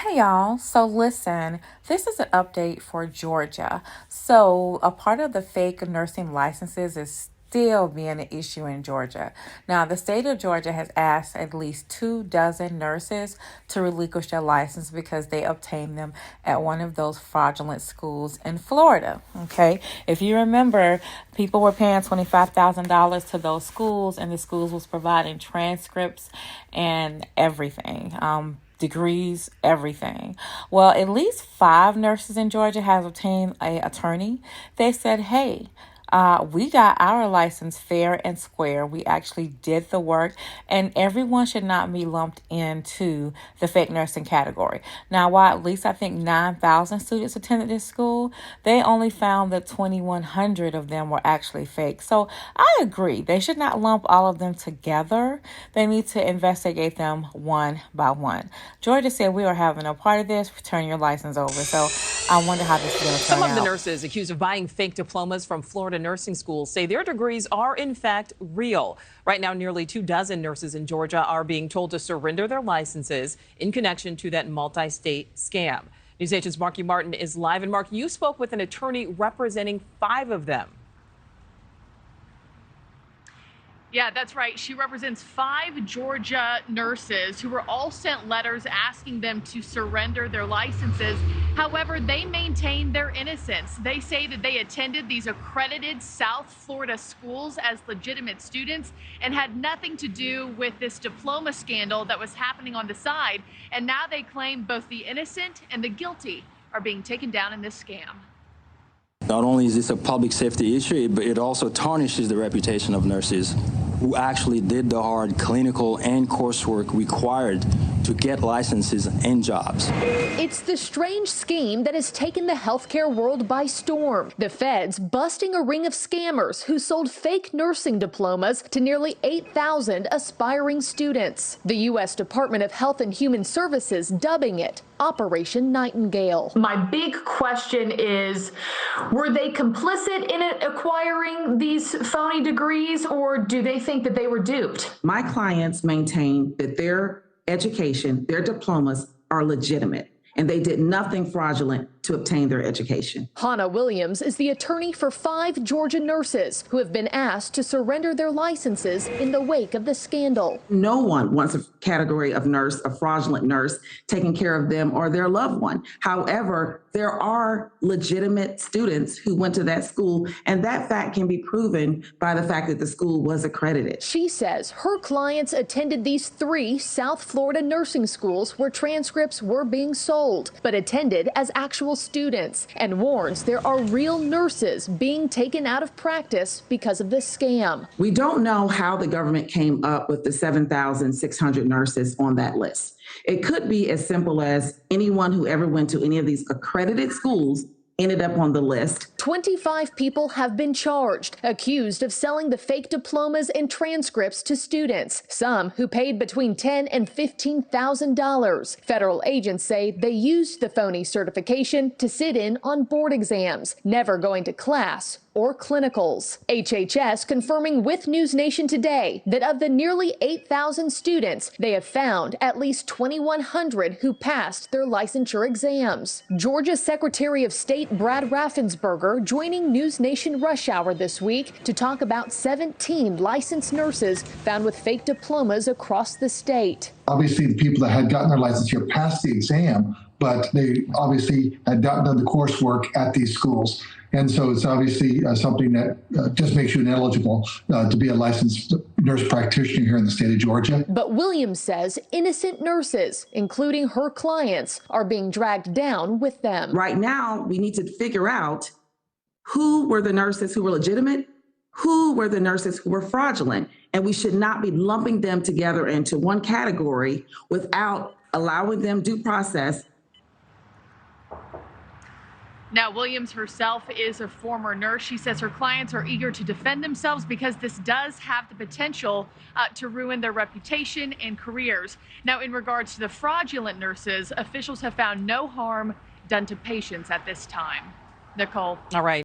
Hey y'all, so listen, this is an update for Georgia. So, a part of the fake nursing licenses is still being an issue in Georgia. Now, the state of Georgia has asked at least 24 nurses to relinquish their license because they obtained them at one of those fraudulent schools in Florida. Okay, if you remember, people were paying $25,000 to those schools, and the schools was providing transcripts and everything. Degrees, everything. Well, at least 5 nurses in Georgia have obtained an attorney. They said, hey, we got our license fair and square. We actually did the work, and everyone should not be lumped into the fake nursing category. Now, while at least I think 9,000 students attended this school, they only found that 2,100 of them were actually fake. So I agree. They should not lump all of them together. They need to investigate them one by one. Georgia said we are having a part of this. Turn your license over. So I wonder how this is going to turn out. Some of the nurses accused of buying fake diplomas from Florida nursing schools say their degrees are in fact real. Right now, nearly 24 nurses in Georgia are being told to surrender their licenses in connection to that multi-state scam. News Nation's Marky Martin is live. And Mark, you spoke with an attorney representing 5 of them. Yeah, that's right. She represents 5 Georgia nurses who were all sent letters asking them to surrender their licenses. However, they maintain their innocence. They say that they attended these accredited South Florida schools as legitimate students and had nothing to do with this diploma scandal that was happening on the side. And now they claim both the innocent and the guilty are being taken down in this scam. Not only is this a public safety issue, but it also tarnishes the reputation of nurses who actually did the hard clinical and coursework required to get licenses and jobs. It's the strange scheme that has taken the healthcare world by storm. The feds busting a ring of scammers who sold fake nursing diplomas to nearly 8,000 aspiring students. The U.S. Department of Health and Human Services dubbing it Operation Nightingale. My big question is, were they complicit in acquiring these phony degrees, or do they think that they were duped? My clients maintain that their education, their diplomas are legitimate, and they did nothing fraudulent to obtain their education. Hannah Williams is the attorney for 5 Georgia nurses who have been asked to surrender their licenses in the wake of the scandal. No one wants a category of nurse, a fraudulent nurse, taking care of them or their loved one. However, there are legitimate students who went to that school, and that fact can be proven by the fact that the school was accredited. She says her clients attended these 3 South Florida nursing schools where transcripts were being sold, but attended as actual students, and warns there are real nurses being taken out of practice because of this scam. We don't know how the government came up with the 7,600 nurses on that list. It could be as simple as anyone who ever went to any of these accredited schools ended up on the list. 25 people have been charged, accused of selling the fake diplomas and transcripts to students, some who paid between $10,000 and $15,000. Federal agents say they used the phony certification to sit in on board exams, never going to class or clinicals. HHS confirming with News Nation today that of the nearly 8,000 students, they have found at least 2,100 who passed their licensure exams. Georgia Secretary of State Brad Raffensperger joining News Nation Rush Hour this week to talk about 17 licensed nurses found with fake diplomas across the state. Obviously, the people that had gotten their license here passed the exam, but they obviously had not done the coursework at these schools. And so it's obviously something that just makes you ineligible to be a licensed nurse practitioner here in the state of Georgia. But Williams says innocent nurses, including her clients, are being dragged down with them. Right now, we need to figure out who were the nurses who were legitimate, who were the nurses who were fraudulent, and we should not be lumping them together into one category without allowing them due process. Now, Williams herself is a former nurse. She says her clients are eager to defend themselves because this does have the potential to ruin their reputation and careers. Now, in regards to the fraudulent nurses, officials have found no harm done to patients at this time. Nicole. All right.